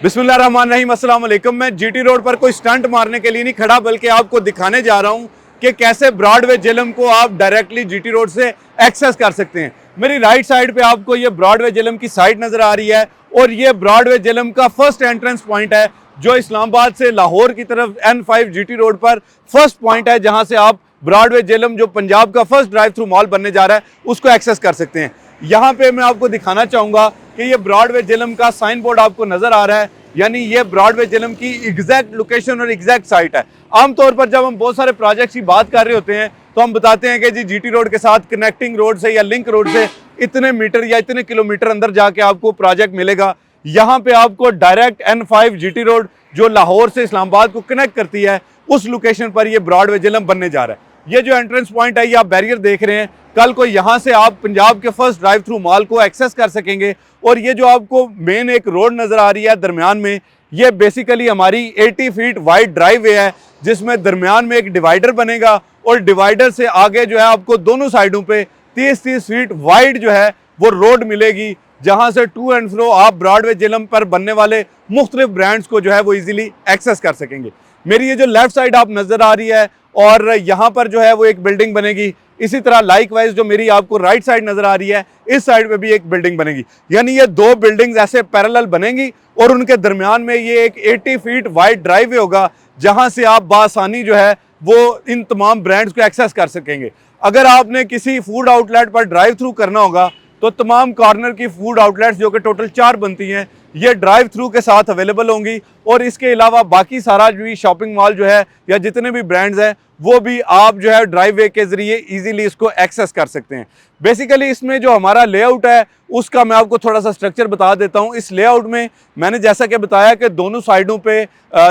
बिस्मिल्लाहिर्रहमानिर्रहीम, अस्सलाम वालेकुम। मैं जीटी रोड पर कोई स्टंट मारने के लिए नहीं खड़ा, बल्कि आपको दिखाने जा रहा हूं कि कैसे ब्रॉडवे झेलम को आप डायरेक्टली जीटी रोड से एक्सेस कर सकते हैं। मेरी राइट साइड पे आपको ये ब्रॉडवे झेलम की साइट नजर आ रही है और ये ब्रॉडवे झेलम का फर्स्ट एंट्रेंस पॉइंट है जो इस्लामाबाद से लाहौर की तरफ N5 जीटी रोड पर फर्स्ट पॉइंट है, जहां से आप ब्रॉडवे झेलम जो पंजाब का फर्स्ट ड्राइव थ्रू मॉल बनने जा रहा है उसको एक्सेस कर सकते हैं। यहाँ पे मैं आपको दिखाना चाहूंगा कि ये ब्रॉडवे झेलम का साइन बोर्ड आपको नजर आ रहा है, यानी ये ब्रॉडवे झेलम की एग्जैक्ट लोकेशन और एग्जैक्ट साइट है। आमतौर पर जब हम बहुत सारे प्रोजेक्ट्स की बात कर रहे होते हैं तो हम बताते हैं कि जी जीटी रोड के साथ कनेक्टिंग रोड से या लिंक रोड से इतने मीटर या इतने किलोमीटर अंदर जाके आपको प्रोजेक्ट मिलेगा। यहाँ पे आपको डायरेक्ट N5 जीटी रोड जो लाहौर से इस्लामाबाद को कनेक्ट करती है उस लोकेशन पर ये ब्रॉडवे झेलम बनने जा रहा है। ये जो एंट्रेंस पॉइंट है, ये आप बैरियर देख रहे हैं, कल को यहाँ से आप पंजाब के फर्स्ट ड्राइव थ्रू मॉल को एक्सेस कर सकेंगे। और ये जो आपको मेन एक रोड नजर आ रही है दरमियान में, ये बेसिकली हमारी 80 फीट वाइड ड्राइव वे है, जिसमें दरमियान में एक डिवाइडर बनेगा और डिवाइडर से आगे जो है आपको दोनों साइडों पे 30-30 फीट वाइड जो है वो रोड मिलेगी, जहां से टू एंड फ्रो आप ब्रॉडवे झेलम पर बनने वाले मुख्तलिफ ब्रांड्स को जो है वो इजीली एक्सेस कर सकेंगे। मेरी ये जो लेफ्ट साइड आप नजर आ रही है और यहाँ पर जो है वो एक बिल्डिंग बनेगी, इसी तरह लाइकवाइज जो मेरी आपको राइट साइड नजर आ रही है इस साइड पे भी एक बिल्डिंग बनेगी। यानी ये दो बिल्डिंग्स ऐसे पैरेलल बनेंगी और उनके दरमियान में ये एक 80 फीट वाइड ड्राइववे होगा, जहां से आप बासानी जो है वो इन तमाम ब्रांड्स को एक्सेस कर सकेंगे। अगर आपने किसी फूड आउटलेट पर ड्राइव थ्रू करना होगा तो तमाम कॉर्नर की फूड आउटलेट्स जो कि टोटल 4 बनती हैं, ये ड्राइव थ्रू के साथ अवेलेबल होंगी। और इसके अलावा बाकी सारा जो भी शॉपिंग मॉल जो है या जितने भी ब्रांड्स हैं वो भी आप जो है ड्राइव वे के जरिए इजीली इसको एक्सेस कर सकते हैं। बेसिकली इसमें जो हमारा लेआउट है उसका मैं आपको थोड़ा सा स्ट्रक्चर बता देता हूं। इस लेआउट में मैंने जैसा कि बताया कि दोनों साइडों पे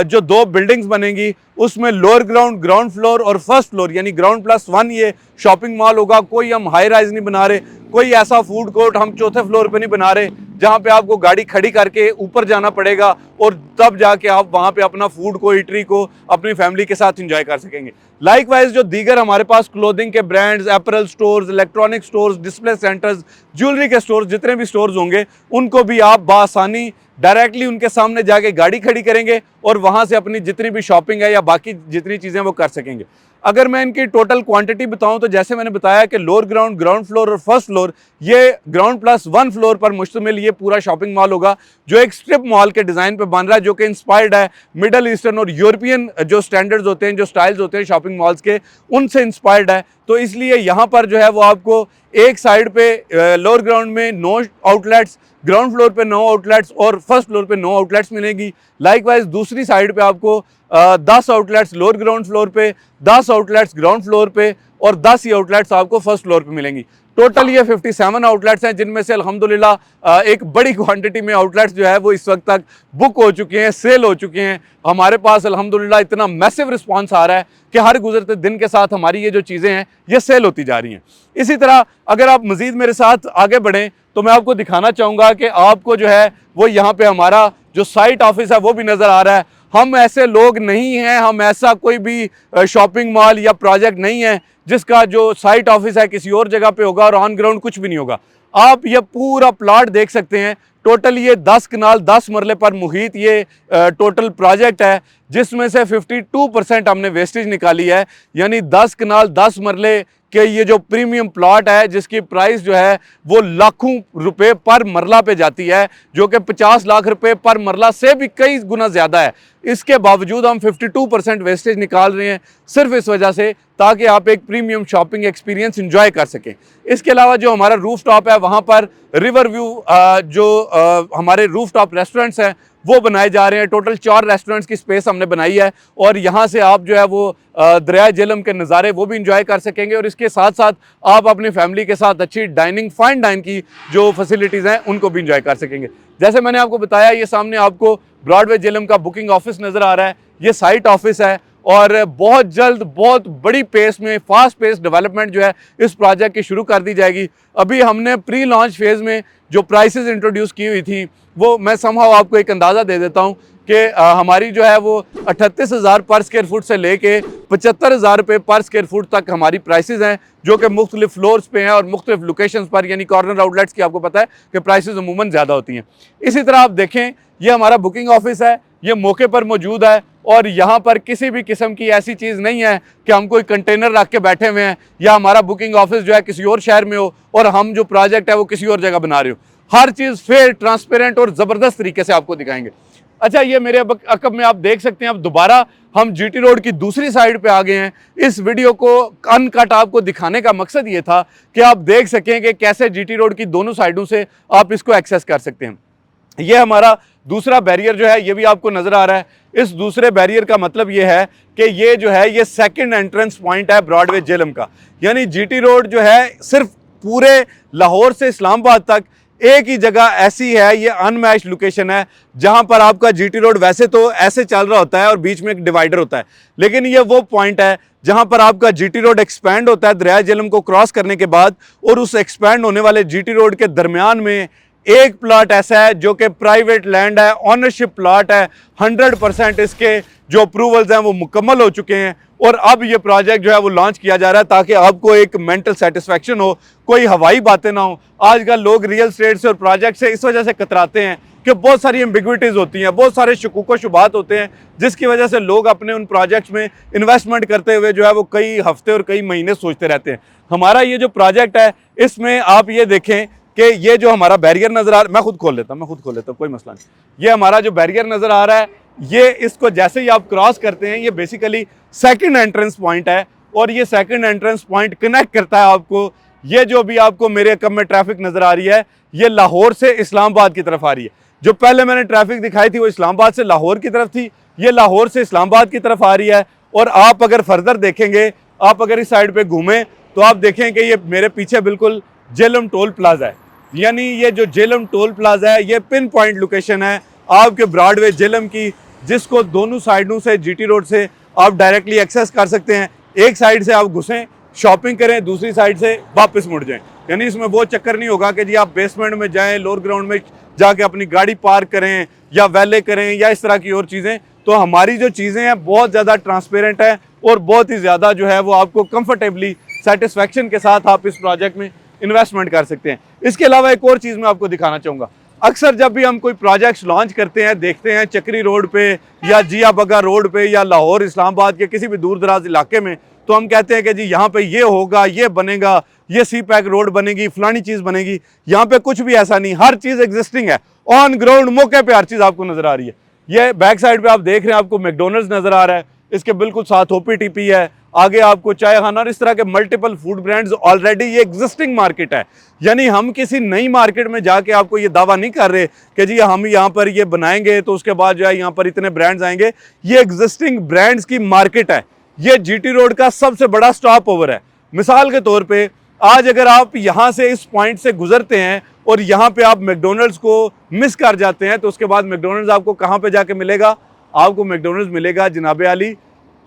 जो दो बिल्डिंग्स बनेंगी उसमें लोअर ग्राउंड, ग्राउंड फ्लोर और फर्स्ट फ्लोर यानी ग्राउंड प्लस 1 ये शॉपिंग मॉल होगा। कोई हम हाई राइज नहीं बना रहे, कोई ऐसा फूड कोर्ट हम चौथे फ्लोर पे नहीं बना रहे जहां पे आपको गाड़ी खड़ी करके ऊपर जाना पड़ेगा और तब जाके आप वहां पे अपना फूड को, ईटरी को अपनी फैमिली के साथ एंजॉय कर सकेंगे। लाइकवाइज जो दीगर हमारे पास क्लोथिंग के brands, apparel stores, electronic stores, display centres, jewellery के स्टोर्स, जितने भी स्टोर्स होंगे उनको भी आप बासानी डायरेक्टली उनके सामने जाके गाड़ी खड़ी करेंगे और वहां से अपनी जितनी भी शॉपिंग है या बाकी जितनी चीजें वो कर सकेंगे। अगर मैं इनकी टोटल क्वांटिटी बताऊं तो जैसे मैंने बताया कि लोअर ग्राउंड, ग्राउंड फ्लोर और फर्स्ट फ्लोर, ये ग्राउंड प्लस 1 फ्लोर पर मुश्तमिल ये पूरा शॉपिंग मॉल होगा, जो एक स्ट्रिप मॉल के डिजाइन पे बन रहा है, जो कि इंस्पायर्ड है मिडल ईस्टर्न और यूरोपियन जो स्टैंडर्ड्स होते हैं, जो स्टाइल्स होते हैं शॉपिंग मॉल्स के, उनसे इंस्पायर्ड है। तो इसलिए यहाँ पर जो है वो आपको एक साइड पे लोअर ग्राउंड में 9 आउटलेट्स, ग्राउंड फ्लोर पे 9 आउटलेट्स और फर्स्ट फ्लोर पे 9 आउटलेट्स मिलेगी। लाइकवाइज दूसरी साइड पे आपको 10 आउटलेट्स लोअर ग्राउंड फ्लोर पे, 10 आउटलेट्स ग्राउंड फ्लोर पे और 10 ही आउटलेट्स आपको फर्स्ट फ्लोर पे मिलेंगी। टोटल ये 57 आउटलेट्स हैं, जिनमें से अल्हम्दुलिल्लाह एक बड़ी क्वांटिटी में आउटलेट्स जो है वो इस वक्त तक बुक हो चुके हैं, सेल हो चुके हैं। हमारे पास अल्हम्दुलिल्लाह इतना मैसिव रिस्पांस आ रहा है कि हर गुजरते दिन के साथ हमारी ये जो चीज़ें हैं ये सेल होती जा रही हैं। इसी तरह अगर आप मज़ीद मेरे साथ आगे बढ़ें तो मैं आपको दिखाना चाहूँगा कि आपको जो है वो यहाँ पे हमारा जो साइट ऑफिस है वो भी नज़र आ रहा है। हम ऐसे लोग नहीं हैं, हम ऐसा कोई भी शॉपिंग मॉल या प्रोजेक्ट नहीं है जिसका जो साइट ऑफिस है किसी और जगह पे होगा और ऑन ग्राउंड कुछ भी नहीं होगा। आप ये पूरा प्लॉट देख सकते हैं। टोटल ये 10 कनाल 10 मरले पर मुहित ये टोटल प्रोजेक्ट है, जिसमें से 52% हमने वेस्टेज निकाली है। यानी 10 कनाल 10 मरले के ये जो प्रीमियम प्लॉट है जिसकी प्राइस जो है वो लाखों रुपए पर मरला पे जाती है, जो कि 50 लाख रुपए पर मरला से भी कई गुना ज़्यादा है। इसके बावजूद हम 52% वेस्टेज निकाल रहे हैं सिर्फ इस वजह से ताकि आप एक प्रीमियम शॉपिंग एक्सपीरियंस एंजॉय कर सकें। इसके अलावा जो हमारा रूफ टॉप है वहाँ पर रिवर व्यू हमारे रूफ टॉप रेस्टोरेंट्स हैं वो बनाए जा रहे हैं। टोटल 4 रेस्टोरेंट्स की स्पेस हमने बनाई है और यहाँ से आप जो है वो दरिया झेलम के नज़ारे वो भी इंजॉय कर सकेंगे और इसके साथ साथ आप अपनी फैमिली के साथ अच्छी डाइनिंग, फाइन डाइन की जो फैसिलिटीज़ हैं उनको भी इंजॉय कर सकेंगे। जैसे मैंने आपको बताया, ये सामने आपको ब्रॉडवे झेलम का बुकिंग ऑफिस नज़र आ रहा है, ये साइट ऑफिस है और बहुत जल्द बहुत बड़ी पेस में फास्ट पेस डेवलपमेंट जो है इस प्रोजेक्ट की शुरू कर दी जाएगी। अभी हमने प्री लॉन्च फेज़ में जो प्राइसेस इंट्रोड्यूस की हुई थी वो मैं समहाउ आपको एक अंदाज़ा दे देता हूँ कि हमारी जो है वो 38,000 पर स्क्वायर फुट से लेके 75,000 रुपये पर स्क्वायर फुट तक हमारी प्राइसेस हैं, जो कि मुख्तलिफ फ्लोर्स पे हैं और मुख्तलिफ लोकेशंस पर, यानी कॉर्नर आउटलेट्स की आपको पता है कि प्राइसेस अमूमन ज़्यादा होती हैं। इसी तरह आप देखें, ये हमारा बुकिंग ऑफिस है, ये मौके पर मौजूद है और यहाँ पर किसी भी किस्म की ऐसी चीज़ नहीं है कि हम कोई कंटेनर रख के बैठे हुए हैं या हमारा बुकिंग ऑफिस जो है किसी और शहर में हो और हम जो प्रोजेक्ट है वो किसी और जगह बना रहे हो। हर चीज़ फेयर, ट्रांसपेरेंट और ज़बरदस्त तरीके से आपको दिखाएंगे। अच्छा, ये मेरे अकब में आप देख सकते हैं, अब दोबारा हम जीटी रोड की दूसरी साइड पे आ गए हैं। इस वीडियो को अनकट आपको दिखाने का मकसद ये था कि आप देख सकें कि कैसे जीटी रोड की दोनों साइडों से आप इसको एक्सेस कर सकते हैं। ये हमारा दूसरा बैरियर जो है ये भी आपको नज़र आ रहा है। इस दूसरे बैरियर का मतलब ये है कि ये जो है ये सेकंड एंट्रेंस पॉइंट है ब्रॉडवे जेलम का, यानी जीटी रोड जो है सिर्फ पूरे लाहौर से इस्लामाबाद तक एक ही जगह ऐसी है, ये अनमैच्ड लोकेशन है जहां पर आपका जीटी रोड वैसे तो ऐसे चल रहा होता है और बीच में एक डिवाइडर होता है, लेकिन ये वो पॉइंट है जहां पर आपका जीटी रोड एक्सपैंड होता है दरिया जेलम को क्रॉस करने के बाद, और उस एक्सपैंड होने वाले जीटी रोड के दरमियान में एक प्लॉट ऐसा है जो कि प्राइवेट लैंड है, ऑनरशिप प्लॉट है। 100% इसके जो अप्रूवल्स हैं वो मुकम्मल हो चुके हैं और अब ये प्रोजेक्ट जो है वो लॉन्च किया जा रहा है ताकि आपको एक मेंटल सेटिस्फेक्शन हो, कोई हवाई बातें ना हो। आजकल लोग रियल स्टेट से और प्रोजेक्ट से इस वजह से कतराते हैं कि बहुत सारी एम्बिग्विटीज़ होती हैं, बहुत सारे शकूक व शुबात होते हैं, जिसकी वजह से लोग अपने उन प्रोजेक्ट्स में इन्वेस्टमेंट करते हुए जो है वो कई हफ्ते और कई महीने सोचते रहते हैं। हमारा ये जो प्रोजेक्ट है इसमें आप ये देखें कि ये जो हमारा बैरियर नज़र आ रहा है, मैं खुद खोल लेता हूँ, कोई मसला नहीं। ये हमारा जो बैरियर नज़र आ रहा है, ये इसको जैसे ही आप क्रॉस करते हैं ये बेसिकली सेकंड एंट्रेंस पॉइंट है और ये सेकंड एंट्रेंस पॉइंट कनेक्ट करता है आपको, ये जो भी आपको मेरे कम में ट्रैफिक नज़र आ रही है ये लाहौर से इस्लामाबाद की तरफ आ रही है। जो पहले मैंने ट्रैफिक दिखाई थी वो इस्लामाबाद से लाहौर की तरफ थी, ये लाहौर से इस्लामाबाद की तरफ आ रही है। और आप अगर फर्दर देखेंगे, आप अगर इस साइड पर घूमें तो आप देखें कि ये मेरे पीछे बिल्कुल जेलम टोल प्लाजा है, यानी ये जो जेलम टोल प्लाजा है ये पिन पॉइंट लोकेशन है आपके ब्रॉडवे जेलम की, जिसको दोनों साइडों से जीटी रोड से आप डायरेक्टली एक्सेस कर सकते हैं। एक साइड से आप घुसें, शॉपिंग करें, दूसरी साइड से वापस मुड़ जाएं, यानी इसमें वो चक्कर नहीं होगा कि जी आप बेसमेंट में जाएं, लोअर ग्राउंड में जाके अपनी गाड़ी पार्क करें या वैले करें या इस तरह की और चीज़ें। तो हमारी जो चीज़ें हैं बहुत ज़्यादा ट्रांसपेरेंट है और बहुत ही ज़्यादा जो है वो आपको कंफर्टेबली सेटिस्फैक्शन के साथ आप इस प्रोजेक्ट में इन्वेस्टमेंट कर सकते हैं। इसके अलावा एक और चीज़ मैं आपको दिखाना चाहूँगा, अक्सर जब भी हम कोई प्रोजेक्ट्स लॉन्च करते हैं, देखते हैं चक्री रोड पे या जिया बगा रोड पे या लाहौर इस्लामाबाद के किसी भी दूर दराज इलाके में, तो हम कहते हैं कि जी यहाँ पे ये होगा, ये बनेगा, ये सी पैक रोड बनेगी, फलानी चीज़ बनेगी। यहाँ पे कुछ भी ऐसा नहीं, हर चीज़ एग्जिस्टिंग है, ऑन ग्राउंड मौके पे हर चीज़ आपको नज़र आ रही है। ये बैक साइड पे आप देख रहे हैं, आपको मैकडोनल्ड्स नज़र आ रहा है, इसके बिल्कुल साथ OPTP है, आगे आपको चाय खाना और इस तरह के मल्टीपल फूड ब्रांड्स ऑलरेडी ये एग्जिस्टिंग मार्केट है। यानी हम किसी नई मार्केट में जाके आपको ये दावा नहीं कर रहे कि जी हम यहाँ पर ये बनाएंगे तो उसके बाद जो है यहाँ पर इतने ब्रांड्स आएंगे। ये एग्जिस्टिंग ब्रांड्स की मार्केट है, ये जीटी रोड का सबसे बड़ा स्टॉप ओवर है। मिसाल के तौर पे आज अगर आप यहाँ से इस पॉइंट से गुजरते हैं और यहाँ पे आप मैकडोनल्ड्स को मिस कर जाते हैं तो उसके बाद मैकडोनल्ड्स आपको कहाँ पे जाके मिलेगा? आपको मैकडोनल्ड्स मिलेगा जनाब आली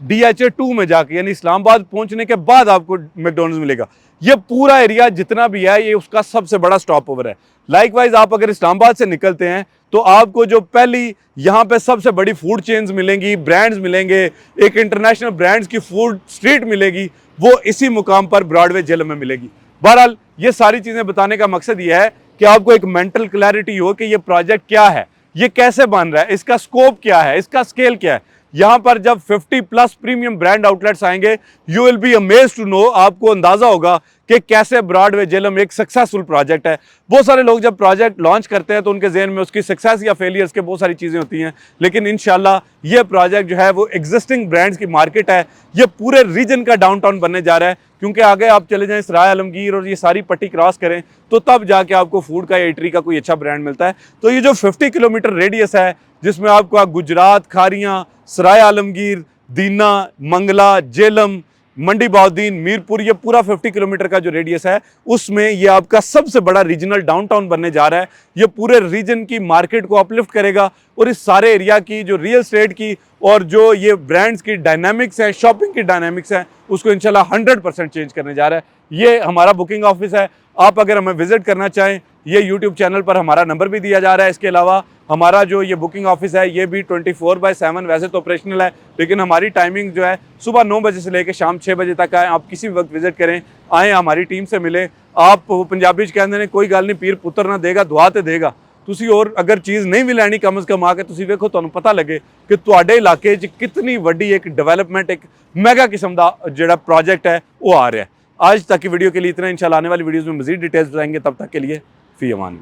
DHA 2 में जाके, यानी इस्लामाबाद पहुंचने के बाद आपको मैकडोनल्ड्स मिलेगा। ये पूरा एरिया जितना भी है ये उसका सबसे बड़ा स्टॉप ओवर है। लाइकवाइज आप अगर इस्लामाबाद से निकलते हैं तो आपको जो पहली यहाँ पे सबसे बड़ी फूड चेन्स मिलेंगी, ब्रांड्स मिलेंगे, एक इंटरनेशनल ब्रांड्स की फूड स्ट्रीट मिलेगी, वो इसी मुकाम पर ब्रॉडवे जेलम में मिलेगी। बहरहाल ये सारी चीज़ें बताने का मकसद ये है कि आपको एक मेंटल क्लैरिटी हो कि ये प्रोजेक्ट क्या है, ये कैसे बन रहा है, इसका स्कोप क्या है, इसका स्केल क्या है। यहाँ पर जब 50+ प्रीमियम ब्रांड आउटलेट्स आएंगे, you will be amazed to know, आपको अंदाजा होगा कि कैसे ब्रॉडवे जेलम एक सक्सेसफुल प्रोजेक्ट है। बहुत सारे लोग जब प्रोजेक्ट लॉन्च करते हैं तो उनके जहन में उसकी सक्सेस या फेलियर्स के बहुत सारी चीज़ें होती हैं, लेकिन इंशाल्लाह ये प्रोजेक्ट जो है वो एग्जिस्टिंग ब्रांड्स की मार्केट है। ये पूरे रीजन का डाउनटाउन बनने जा रहा है, क्योंकि आगे आप चले जाएं सराय आलमगीर और ये सारी पट्टी क्रॉस करें तो तब जाके आपको फूड का या इटरी का कोई अच्छा ब्रांड मिलता है। तो ये जो 50 किलोमीटर रेडियस है जिसमें आपको गुजरात, खारियाँ, सराय आलमगीर, दीना, मंगला, जेलम, मंडी बहाउद्दीन, मीरपुर, ये पूरा 50 किलोमीटर का जो रेडियस है उसमें ये आपका सबसे बड़ा रीजनल डाउनटाउन बनने जा रहा है। ये पूरे रीजन की मार्केट को अपलिफ्ट करेगा और इस सारे एरिया की जो रियल एस्टेट की और जो ये ब्रांड्स की डायनामिक्स है, शॉपिंग की डायनामिक्स है, उसको इंशाल्लाह 100% चेंज करने जा रहा है। ये हमारा बुकिंग ऑफिस है। आप अगर हमें विजिट करना चाहें, ये यूट्यूब चैनल पर हमारा नंबर भी दिया जा रहा है। इसके अलावा हमारा जो ये बुकिंग ऑफिस है ये भी 24/7 वैसे तो ऑपरेशनल है, लेकिन हमारी टाइमिंग जो है सुबह 9 बजे से लेकर शाम 6 बजे तक है। आप किसी भी वक्त विजिट करें, आएँ, हमारी टीम से मिलें। आप पंजाबी च कहते हैं कोई गल नहीं, पीर पुत्र ना देगा दुआ तो देगा। ਤੁਸੀਂ और अगर चीज़ नहीं भी लैनी कम से कम आके ਤੁਸੀਂ ਵੇਖੋ, ਤੁਹਾਨੂੰ पता लगे कि ਤੁਹਾਡੇ इलाके च कितनी वड्डी एक डेवलपमेंट, एक मैगा किस्म का ਜਿਹੜਾ प्रोजेक्ट है वो आ रहा है। आज तक की वीडियो के लिए इतना। इंशाल्लाह आने वाली वीडियोज़ में मज़ीद डिटेल्स बताएंगे। तब तक के लिए फ़ी अमान।